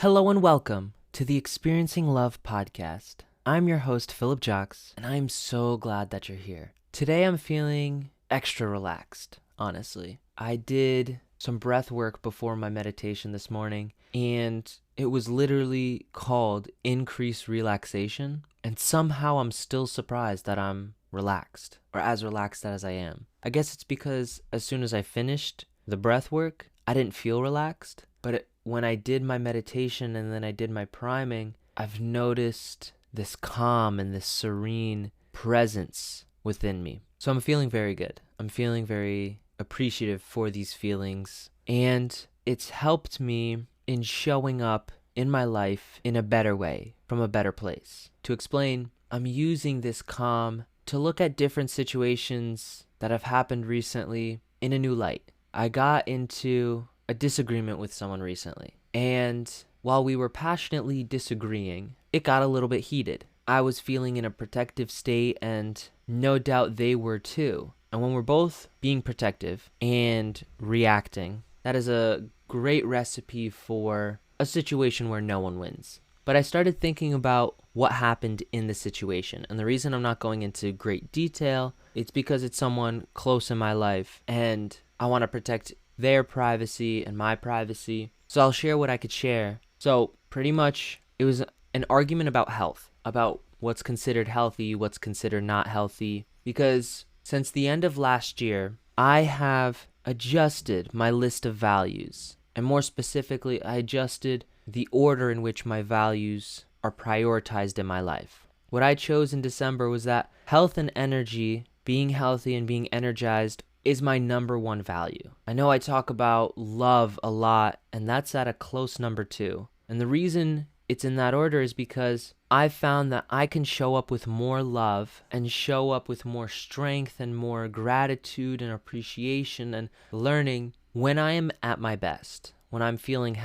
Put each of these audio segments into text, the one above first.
Hello and welcome to the Experiencing Love podcast. I'm your host, Philip Jocks, and I'm so glad that you're here. Today I'm feeling extra relaxed, honestly. I did some breath work before my meditation this morning, and it was literally called Increase Relaxation, and somehow I'm still surprised that I'm relaxed, or as relaxed as I am. I guess it's because as soon as I finished the breath work, I didn't feel relaxed, but when I did my meditation and then I did my priming, I've noticed this calm and this serene presence within me. So I'm feeling very good. I'm feeling very appreciative for these feelings, and it's helped me in showing up in my life in a better way, from a better place. To explain, I'm using this calm to look at different situations that have happened recently in a new light. I got into a disagreement with someone recently, and while we were passionately disagreeing, it got a little bit heated. I was feeling in a protective state, and no doubt they were too. And when we're both being protective and reacting, that is a great recipe for a situation where no one wins. But I started thinking about what happened in the situation, and the reason I'm not going into great detail, it's because it's someone close in my life, and I want to protect their privacy and my privacy. So I'll share what I could share. So pretty much it was an argument about health, about what's considered healthy, what's considered not healthy. Because since the end of last year, I have adjusted my list of values. And more specifically, I adjusted the order in which my values are prioritized in my life. What I chose in December was that health and energy, being healthy and being energized, is my number one value. I know I talk about love a lot, and that's at a close number 2. And the reason it's in that order is because I've found that I can show up with more love and show up with more strength and more gratitude and appreciation and learning when I am at my best, when I'm feeling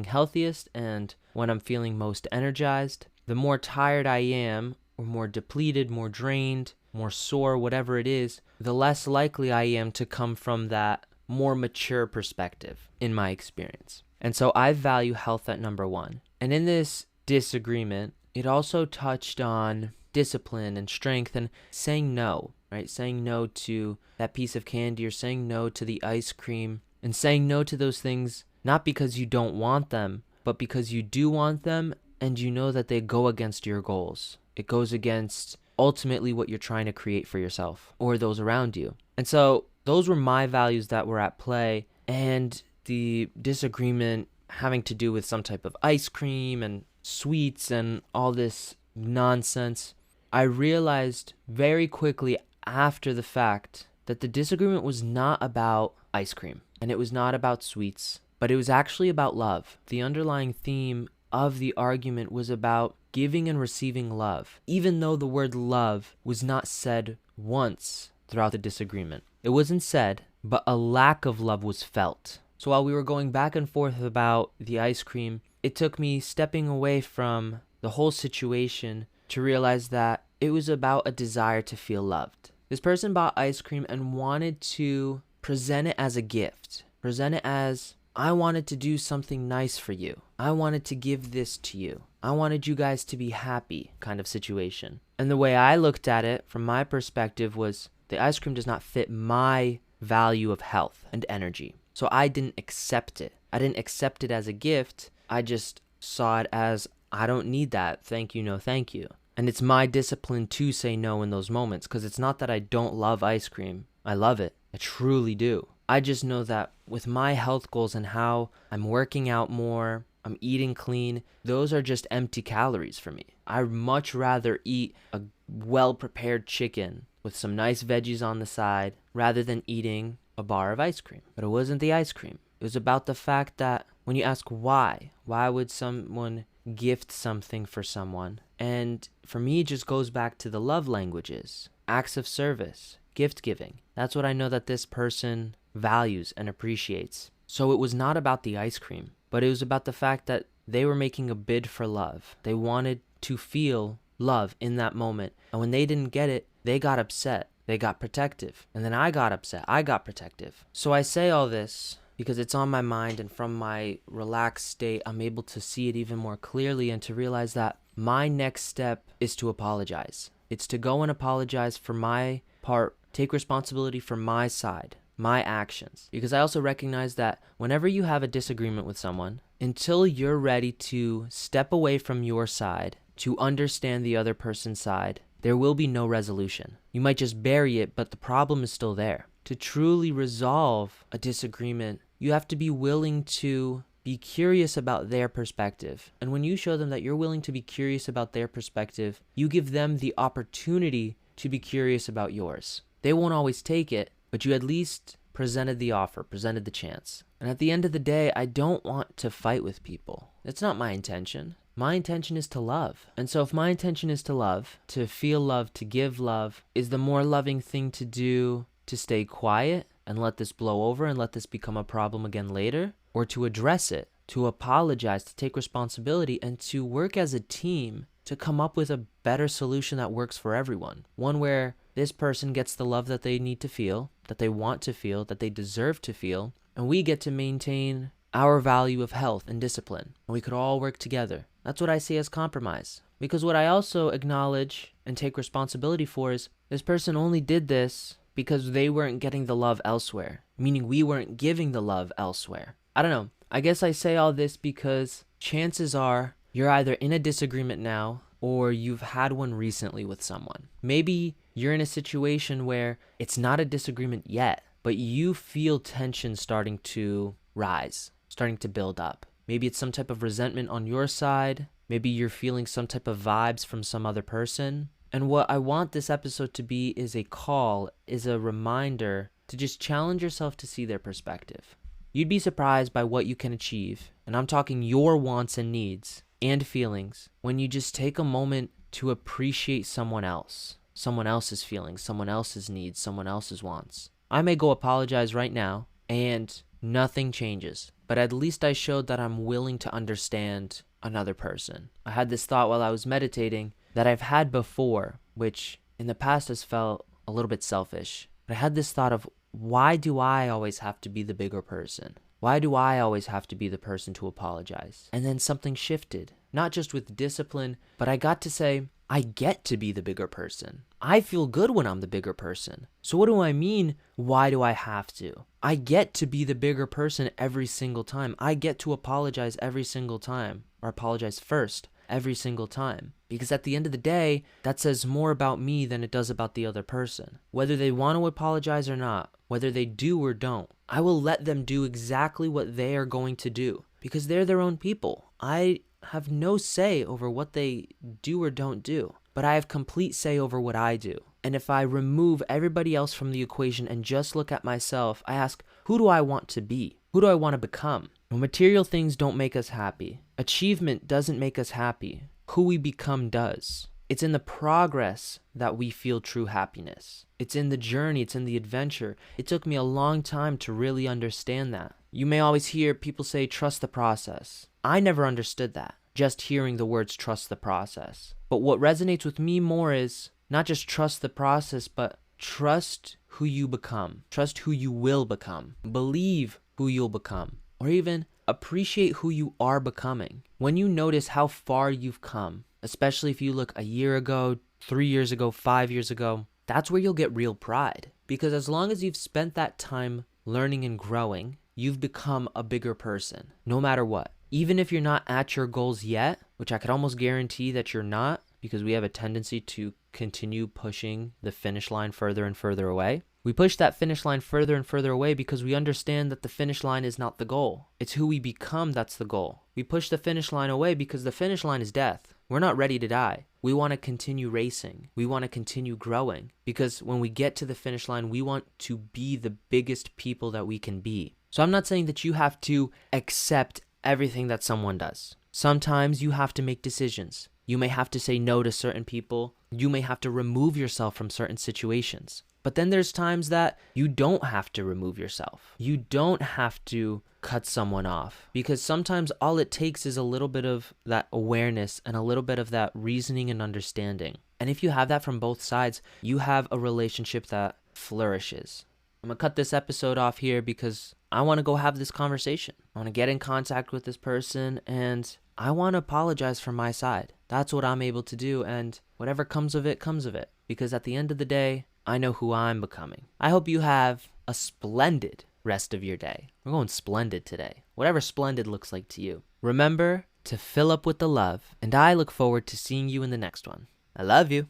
healthiest and when I'm feeling most energized. The more tired I am, or more depleted, more drained, more sore, whatever it is, the less likely I am to come from that more mature perspective in my experience. And so I value health at number 1. And in this disagreement, it also touched on discipline and strength and saying no, right? Saying no to that piece of candy, or saying no to the ice cream, and saying no to those things not because you don't want them, but because you do want them and you know that they go against your goals. It goes against ultimately what you're trying to create for yourself or those around you. And so those were my values that were at play, and the disagreement having to do with some type of ice cream and sweets and all this nonsense. I realized very quickly after the fact that the disagreement was not about ice cream and it was not about sweets, but it was actually about love. The underlying theme of the argument was about giving and receiving love, even though the word love was not said once throughout the disagreement. It wasn't said, but a lack of love was felt. So while we were going back and forth about the ice cream, it took me stepping away from the whole situation to realize that it was about a desire to feel loved. This person bought ice cream and wanted to present it as a gift, present it as, I wanted to do something nice for you. I wanted to give this to you. I wanted you guys to be happy kind of situation. And the way I looked at it from my perspective was the ice cream does not fit my value of health and energy. So I didn't accept it. I didn't accept it as a gift. I just saw it as, I don't need that. Thank you, no thank you. And it's my discipline to say no in those moments, because it's not that I don't love ice cream. I love it. I truly do. I just know that with my health goals and how I'm working out more, I'm eating clean, those are just empty calories for me. I'd much rather eat a well-prepared chicken with some nice veggies on the side rather than eating a bar of ice cream. But it wasn't the ice cream. It was about the fact that when you ask why would someone gift something for someone? And for me, it just goes back to the love languages, acts of service, gift giving. That's what I know that this person values and appreciates. So it was not about the ice cream, but it was about the fact that they were making a bid for love. They wanted to feel love in that moment. And when they didn't get it, they got upset. They got protective. And then I got upset. I got protective. So I say all this because it's on my mind, and from my relaxed state, I'm able to see it even more clearly and to realize that my next step is to apologize. It's to go and apologize for my part, take responsibility for my side, my actions. Because I also recognize that whenever you have a disagreement with someone, until you're ready to step away from your side, to understand the other person's side, there will be no resolution. You might just bury it, but the problem is still there. To truly resolve a disagreement, you have to be willing to be curious about their perspective. And when you show them that you're willing to be curious about their perspective, you give them the opportunity to be curious about yours. They won't always take it, but you at least presented the offer, presented the chance. And at the end of the day, I don't want to fight with people. It's not my intention. My intention is to love. And so if my intention is to love, to feel love, to give love, is the more loving thing to do to stay quiet and let this blow over and let this become a problem again later? Or to address it, to apologize, to take responsibility, and to work as a team to come up with a better solution that works for everyone? One where this person gets the love that they need to feel, that they want to feel, that they deserve to feel, and we get to maintain our value of health and discipline, and we could all work together. That's what I see as compromise. Because what I also acknowledge and take responsibility for is this person only did this because they weren't getting the love elsewhere, meaning we weren't giving the love elsewhere. I don't know. I guess I say all this because chances are you're either in a disagreement now or you've had one recently with someone. Maybe you're in a situation where it's not a disagreement yet, but you feel tension starting to rise, starting to build up. Maybe it's some type of resentment on your side. Maybe you're feeling some type of vibes from some other person. And what I want this episode to be is a call, is a reminder to just challenge yourself to see their perspective. You'd be surprised by what you can achieve, and I'm talking your wants and needs and feelings, when you just take a moment to appreciate someone else's feelings, someone else's needs, someone else's wants. I may go apologize right now, and nothing changes, but at least I showed that I'm willing to understand another person. I had this thought while I was meditating that I've had before, which in the past has felt a little bit selfish. But I had this thought of, why do I always have to be the bigger person? Why do I always have to be the person to apologize? And then something shifted, not just with discipline, but I got to say, I get to be the bigger person. I feel good when I'm the bigger person. So what do I mean, why do I have to? I get to be the bigger person every single time. I get to apologize every single time, or apologize first every single time. Because at the end of the day, that says more about me than it does about the other person. Whether they want to apologize or not, whether they do or don't, I will let them do exactly what they are going to do, because they're their own people. I have no say over what they do or don't do, but I have complete say over what I do. And if I remove everybody else from the equation and just look at myself, I ask, who do I want to be? Who do I want to become? Well, material things don't make us happy. Achievement doesn't make us happy. Who we become does. It's in the progress that we feel true happiness. It's in the journey, it's in the adventure. It took me a long time to really understand that. You may always hear people say, trust the process. I never understood that, just hearing the words trust the process. But what resonates with me more is not just trust the process, but trust who you become. Trust who you will become. Believe who you'll become. Or even appreciate who you are becoming. When you notice how far you've come, especially if you look a year ago, 3 years ago, 5 years ago, that's where you'll get real pride. Because as long as you've spent that time learning and growing, you've become a bigger person, no matter what. Even if you're not at your goals yet, which I could almost guarantee that you're not, because we have a tendency to continue pushing the finish line further and further away. We push that finish line further and further away because we understand that the finish line is not the goal. It's who we become that's the goal. We push the finish line away because the finish line is death. We're not ready to die. We want to continue racing. We want to continue growing. Because when we get to the finish line, we want to be the biggest people that we can be. So I'm not saying that you have to accept everything that someone does. Sometimes you have to make decisions. You may have to say no to certain people. You may have to remove yourself from certain situations. But then there's times that you don't have to remove yourself. You don't have to cut someone off, because sometimes all it takes is a little bit of that awareness and a little bit of that reasoning and understanding. And if you have that from both sides, you have a relationship that flourishes. I'm going to cut this episode off here because I want to go have this conversation. I want to get in contact with this person, and I want to apologize from my side. That's what I'm able to do, and whatever comes of it, comes of it. Because at the end of the day, I know who I'm becoming. I hope you have a splendid rest of your day. We're going splendid today. Whatever splendid looks like to you. Remember to fill up with the love, and I look forward to seeing you in the next one. I love you.